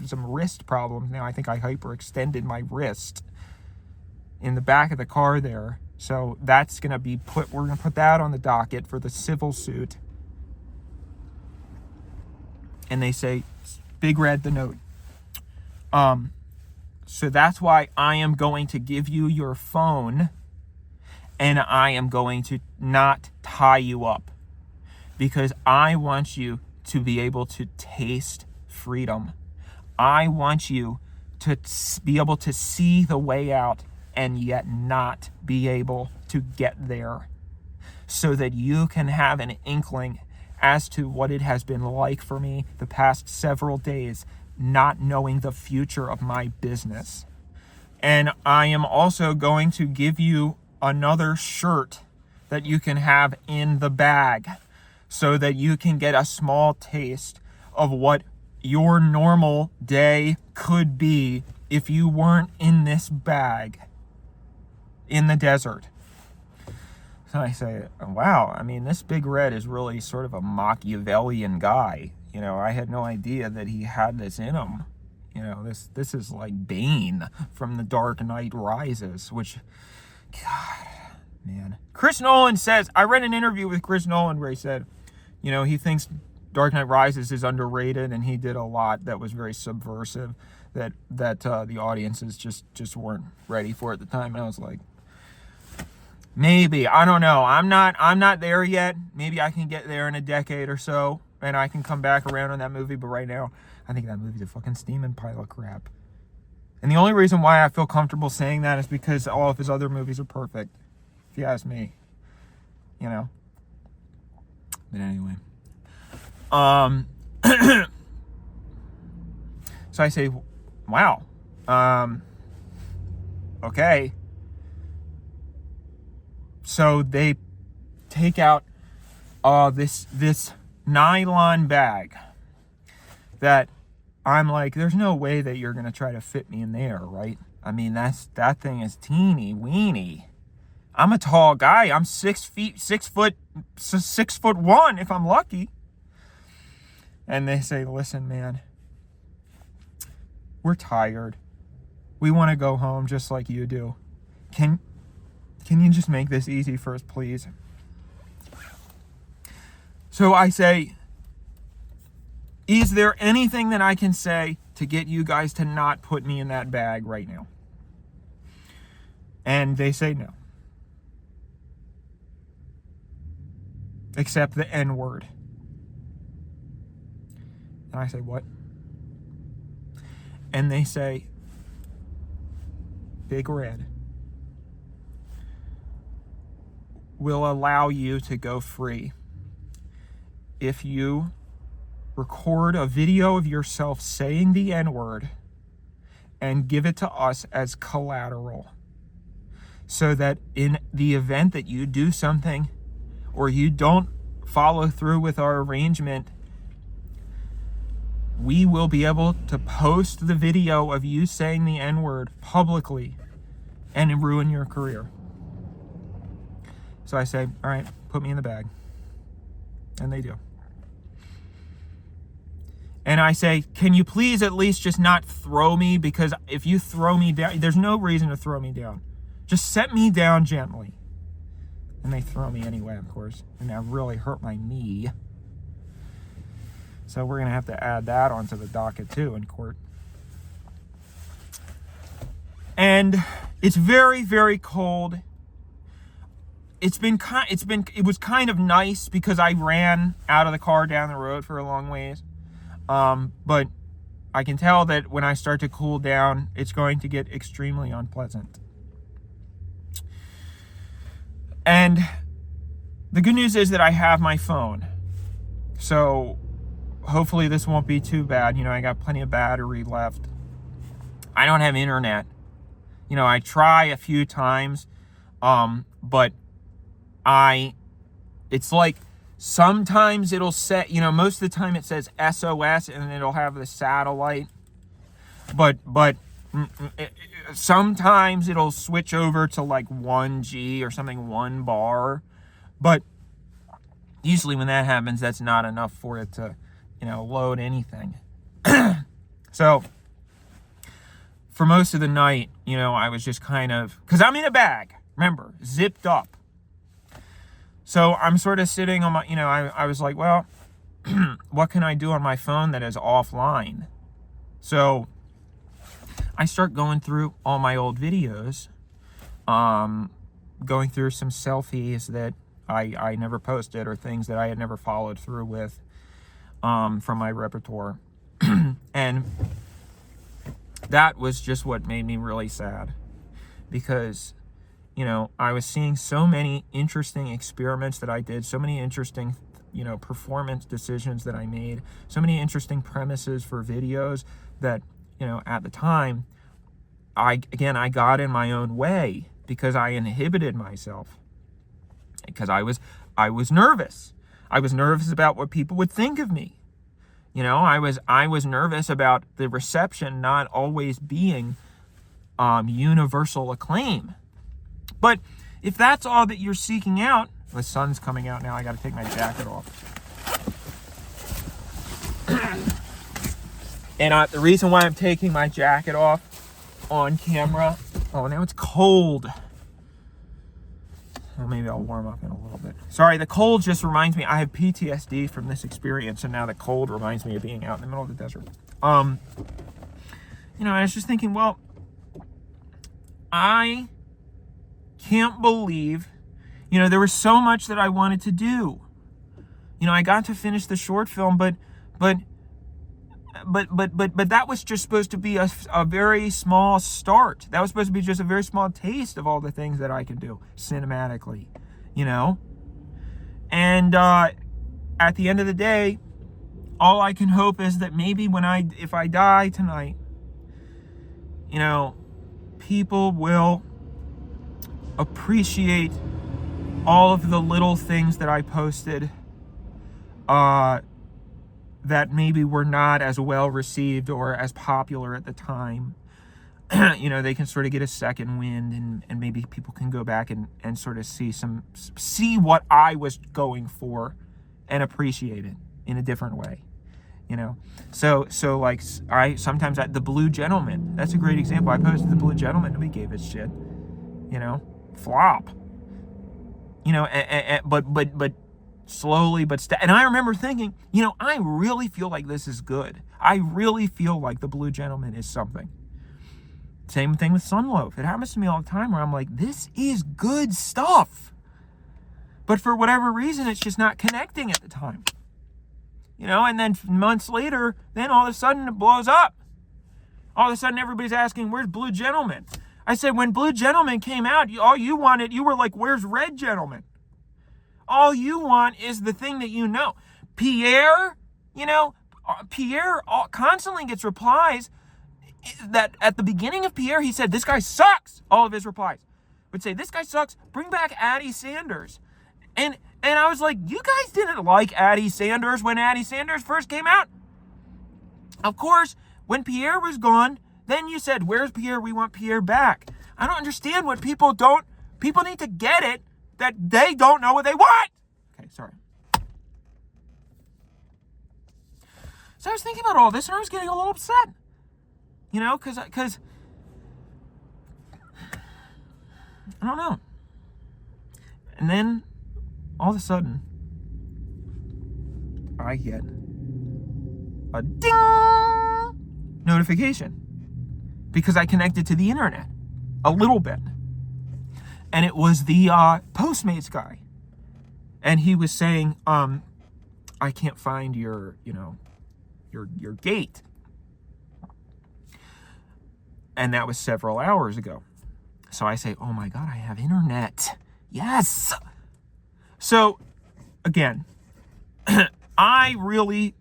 some wrist problems now. I think I hyperextended my wrist in the back of the car there. So that's going to be we're going to put that on the docket for the civil suit. And they say, Big Red, the note. So that's why I am going to give you your phone and I am going to not tie you up because I want you to be able to taste freedom. I want you to be able to see the way out and yet not be able to get there, so that you can have an inkling as to what it has been like for me the past several days, not knowing the future of my business. And I am also going to give you another shirt that you can have in the bag, so that you can get a small taste of what your normal day could be if you weren't in this bag in the desert. So I say, wow, I mean, this Big Red is really sort of a Machiavellian guy. You know, I had no idea that he had this in him. You know, this is like Bane from The Dark Knight Rises, which, God, man. Chris Nolan says, I read an interview with Chris Nolan where he said, you know, he thinks Dark Knight Rises is underrated, and he did a lot that was very subversive that the audiences just weren't ready for at the time. And I was like, maybe, I don't know. I'm not there yet. Maybe I can get there in a decade or so, and I can come back around on that movie. But right now, I think that movie's a fucking steaming pile of crap. And the only reason why I feel comfortable saying that is because all of his other movies are perfect, if you ask me. You know. But anyway. So I say, wow. Okay. So they take out this nylon bag that I'm like, there's no way that you're gonna try to fit me in there, right? I mean, that thing is teeny weeny. I'm a tall guy. I'm 6 foot 1 if I'm lucky. And they say, listen, man, we're tired. We want to go home just like you do. Can you just make this easy for us, please? So I say, is there anything that I can say to get you guys to not put me in that bag right now? And they say no. Except the N-word. And I say, what? And they say, Big Red will allow you to go free if you record a video of yourself saying the N-word and give it to us as collateral, so that in the event that you do something or you don't follow through with our arrangement, we will be able to post the video of you saying the N-word publicly and ruin your career. So I say, all right, put me in the bag. And they do. And I say, can you please at least just not throw me? Because if you throw me down, there's no reason to throw me down. Just set me down gently. And they throw me anyway, of course. And that really hurt my knee. So we're going to have to add that onto the docket too in court. And it's very, very cold. It was kind of nice because I ran out of the car down the road for a long ways. But I can tell that when I start to cool down, it's going to get extremely unpleasant. And the good news is that I have my phone. So hopefully this won't be too bad. You know, I got plenty of battery left. I don't have internet. You know, I try a few times, but it's like sometimes it'll set, you know, most of the time it says SOS and it'll have the satellite, but sometimes it'll switch over to like 1G or something, 1 bar, but usually when that happens, that's not enough for it to, you know, load anything. So for most of the night, you know, I was just kind of, because I'm in a bag, remember, zipped up. So I'm sort of sitting on my, you know, I was like, well, what can I do on my phone that is offline? So I start going through all my old videos, going through some selfies that I never posted or things that I had never followed through with from my repertoire. And that was just what made me really sad, because, you know, I was seeing so many interesting experiments that I did, so many interesting, you know, performance decisions that I made, so many interesting premises for videos that, you know, at the time, I got in my own way because I inhibited myself, because I was nervous. I was nervous about what people would think of me. You know, I was nervous about the reception not always being universal acclaim. But if that's all that you're seeking out, the sun's coming out now. I got to take my jacket off. And the reason why I'm taking my jacket off on camera, oh, now it's cold. Well, maybe I'll warm up in a little bit. Sorry, the cold just reminds me, I have PTSD from this experience, and now the cold reminds me of being out in the middle of the desert. You know, I was just thinking, well, I can't believe, you know, there was so much that I wanted to do. You know, I got to finish the short film, but that was just supposed to be a very small start. That was supposed to be just a very small taste of all the things that I can do cinematically, you know? And at the end of the day, all I can hope is that maybe if I die tonight, you know, people will appreciate all of the little things that I posted that maybe were not as well received or as popular at the time. You know, they can sort of get a second wind, and maybe people can go back and sort of see what I was going for and appreciate it in a different way. You know, so like the Blue Gentleman, that's a great example. I posted the Blue Gentleman, nobody gave it shit, you know, flop, you know, but slowly, and I remember thinking, you know, I really feel like this is good. I really feel like the Blue Gentleman is something. Same thing with Sunloaf. It happens to me all the time where I'm like, this is good stuff. But for whatever reason, it's just not connecting at the time. You know, and then months later, then all of a sudden it blows up. All of a sudden everybody's asking, where's Blue Gentleman? I said, when Blue Gentleman came out, all you wanted, you were like, where's Red Gentleman? All you want is the thing that you know. Pierre, you know, Pierre constantly gets replies that at the beginning of Pierre, he said, this guy sucks. All of his replies would say, this guy sucks. Bring back Addie Sanders. And I was like, you guys didn't like Addie Sanders when Addie Sanders first came out. Of course, when Pierre was gone, then you said, where's Pierre? We want Pierre back. I don't understand what people need to get it that they don't know what they want. Okay, sorry. So I was thinking about all this and I was getting a little upset. You know, because I don't know. And then all of a sudden, I get a ding notification because I connected to the internet a little bit. And it was the Postmates guy. And he was saying, I can't find your gate. And that was several hours ago. So I say, oh my God, I have internet. Yes. So again, I really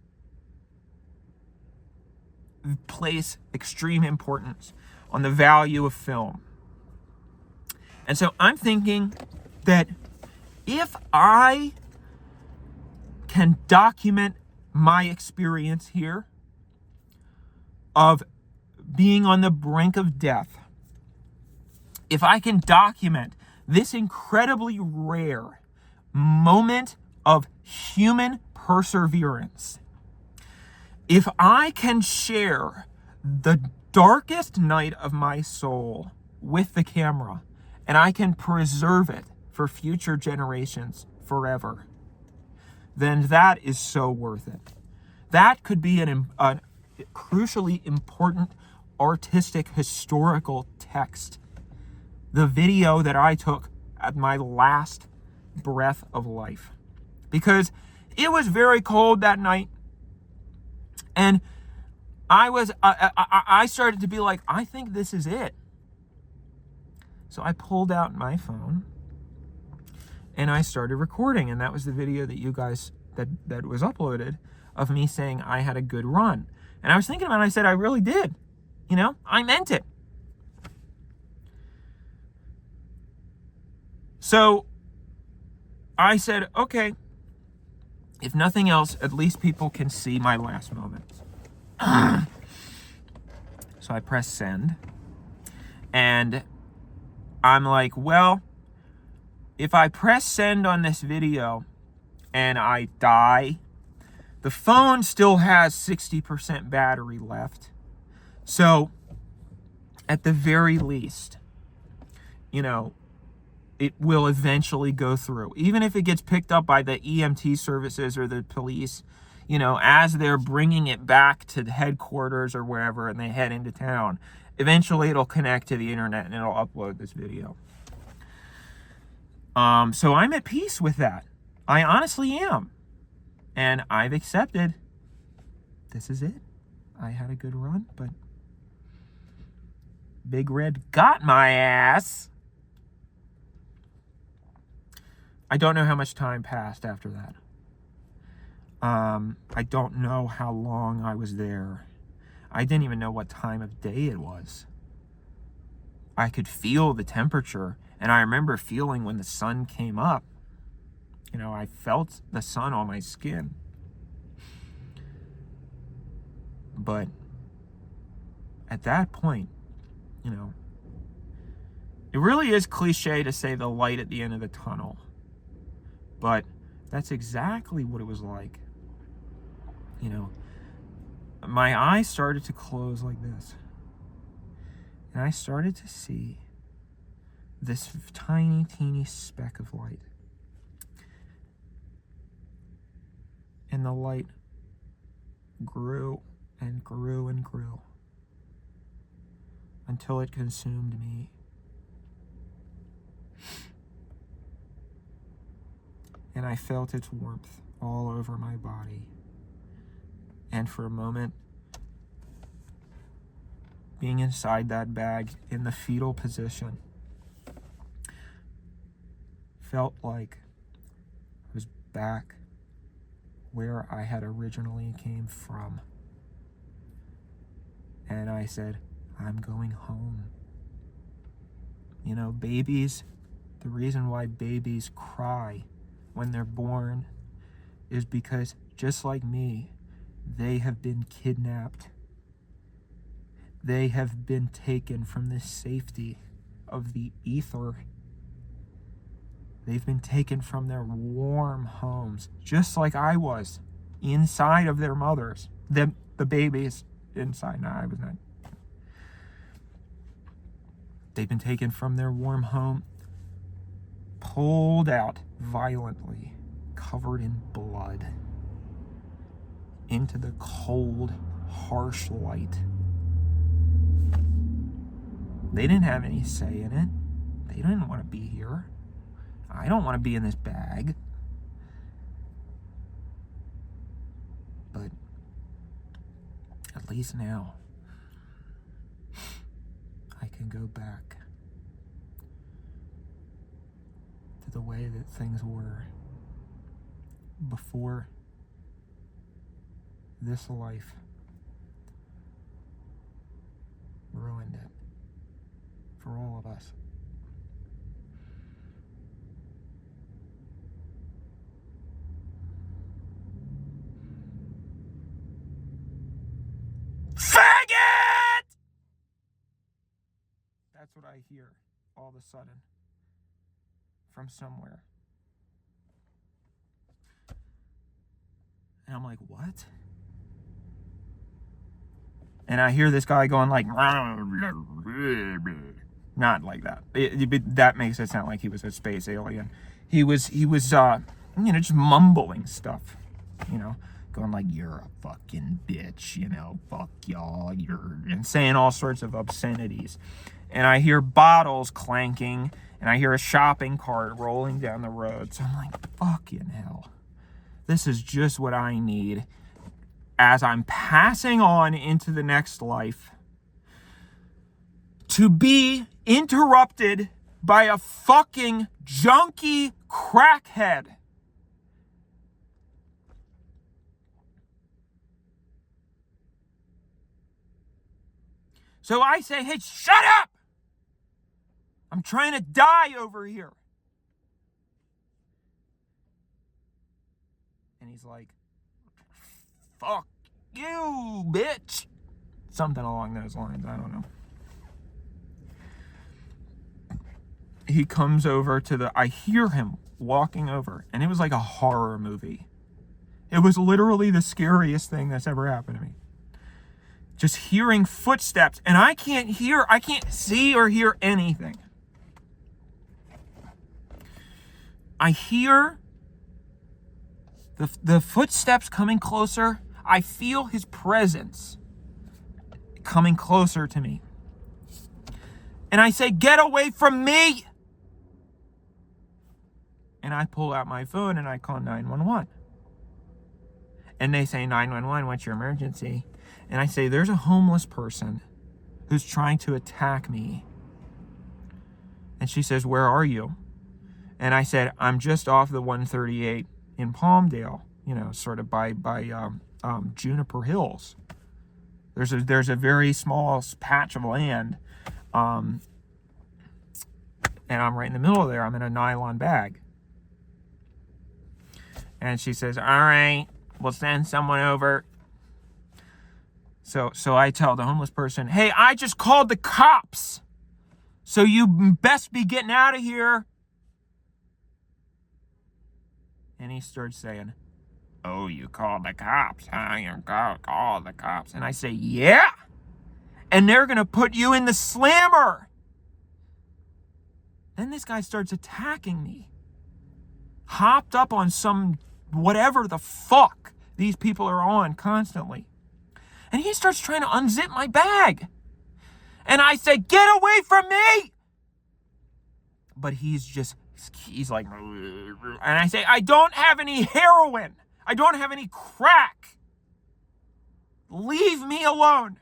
place extreme importance on the value of film. And so I'm thinking that if I can document my experience here of being on the brink of death, if I can document this incredibly rare moment of human perseverance, if I can share the darkest night of my soul with the camera, and I can preserve it for future generations forever, then that is so worth it. That could be a crucially important artistic historical text. The video that I took at my last breath of life. Because it was very cold that night. And I started to be like, I think this is it. So I pulled out my phone and I started recording, and that was the video that you guys, that was uploaded, of me saying I had a good run. And I was thinking about it, I said, I really did. You know, I meant it. So I said, okay, if nothing else, at least people can see my last moments. So I press send, and I'm like, well, if I press send on this video and I die, the phone still has 60% battery left. So at the very least, you know, it will eventually go through. Even if it gets picked up by the EMT services or the police, you know, as they're bringing it back to the headquarters or wherever and they head into town, eventually it'll connect to the internet and it'll upload this video. So I'm at peace with that. I honestly am. And I've accepted this is it. I had a good run, but Big Red got my ass. I don't know how much time passed after that. I don't know how long I was there. I didn't even know what time of day it was. I could feel the temperature, and I remember feeling when the sun came up. You know, I felt the sun on my skin. But at that point, you know, it really is cliche to say the light at the end of the tunnel. But that's exactly what it was like. You know, my eyes started to close like this. And I started to see this tiny, teeny speck of light. And the light grew and grew and grew until it consumed me. And I felt its warmth all over my body. And for a moment, being inside that bag in the fetal position felt like I was back where I had originally came from. And I said, I'm going home. You know, babies, the reason why babies cry when they're born is because, just like me, they have been kidnapped. They have been taken from the safety of the ether. They've been taken from their warm homes, just like I was, inside of their mothers. The babies inside. No, I was not. They've been taken from their warm home, pulled out violently, covered in blood, into the cold, harsh light. They didn't have any say in it. They didn't want to be here. I don't want to be in this bag. But at least now, I can go back to the way that things were before this life ruined it for all of us. Faggot! That's what I hear all of a sudden from somewhere. And I'm like, what? And I hear this guy going like, not like that. That makes it sound like he was a space alien. He was, just mumbling stuff, going like, you're a fucking bitch, fuck y'all, and saying all sorts of obscenities. And I hear bottles clanking, and I hear a shopping cart rolling down the road. So I'm like, fucking hell. This is just what I need. as I'm passing on into the next life to be interrupted by a fucking junkie crackhead. So I say, hey, shut up! I'm trying to die over here. And he's like, fuck you, bitch. Something along those lines, I don't know. He comes over I hear him walking over, and it was like a horror movie. It was literally the scariest thing that's ever happened to me. Just hearing footsteps, and I can't see or hear anything. I hear the footsteps coming closer. I feel his presence coming closer to me. And I say, get away from me! And I pull out my phone and I call 911. And they say, 911, what's your emergency? And I say, there's a homeless person who's trying to attack me. And she says, where are you? And I said, I'm just off the 138 in Palmdale, sort of by Juniper Hills. There's a very small patch of land, and I'm right in the middle of there. I'm in a nylon bag. And she says, all right, we'll send someone over. So I tell the homeless person, hey, I just called the cops. So you best be getting out of here. And he starts saying, oh, you called the cops, huh? You called the cops. And I say, yeah. And they're going to put you in the slammer. Then this guy starts attacking me. Hopped up on some whatever the fuck these people are on constantly. And he starts trying to unzip my bag. And I say, get away from me! But he's like, and I say, I don't have any heroin. I don't have any crack. Leave me alone.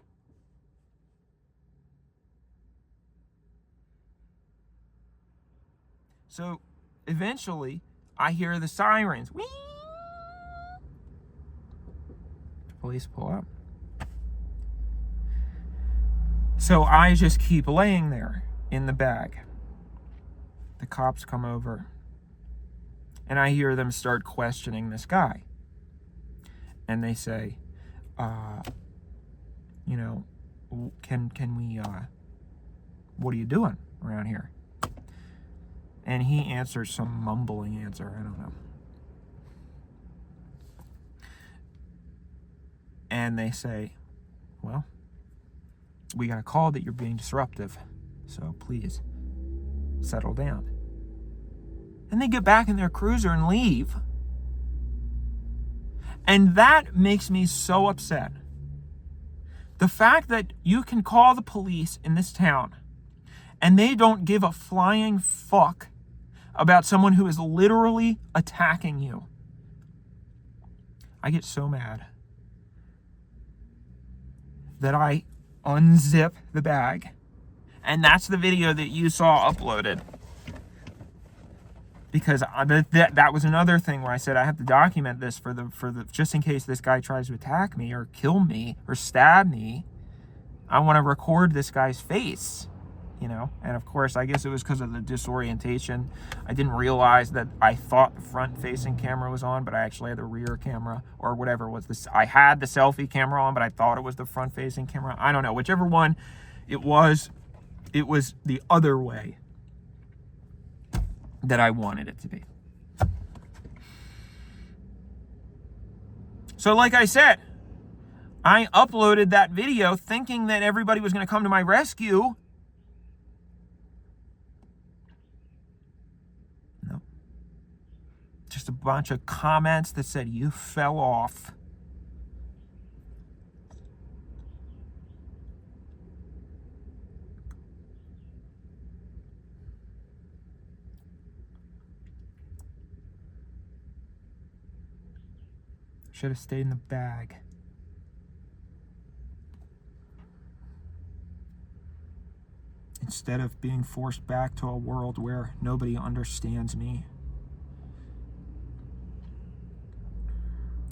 So eventually, I hear the sirens. Whee! The police pull up. So I just keep laying there in the bag. The cops come over. And I hear them start questioning this guy. And they say, can we, what are you doing around here? And he answers some mumbling answer. I don't know. And they say, well, we got a call that you're being disruptive. So please settle down. And they get back in their cruiser and leave. And that makes me so upset. The fact that you can call the police in this town and they don't give a flying fuck about someone who is literally attacking you. I get so mad that I unzip the bag. And that's the video that you saw uploaded. Because that was another thing where I said I have to document this for the just in case this guy tries to attack me or kill me or stab me. I want to record this guy's face, And of course, I guess it was because of the disorientation. I didn't realize that I thought the front-facing camera was on, but I actually had the rear camera or whatever was this. I had the selfie camera on, but I thought it was the front-facing camera. I don't know, whichever one it was the other way that I wanted it to be. So like I said, I uploaded that video thinking that everybody was going to come to my rescue. No. Just a bunch of comments that said, you fell off. Should have stayed in the bag. instead of being forced back to a world where nobody understands me.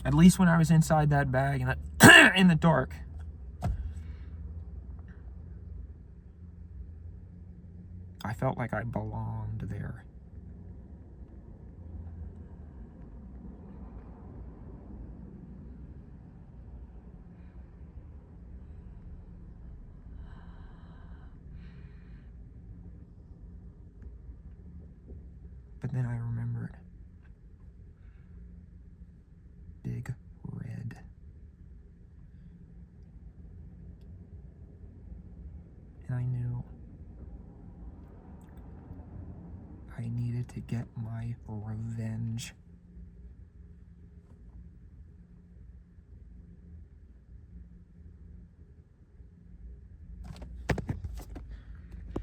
At least when I was inside that bag in in the dark, I felt like I belonged there. But then I remembered Big Red. And I knew I needed to get my revenge.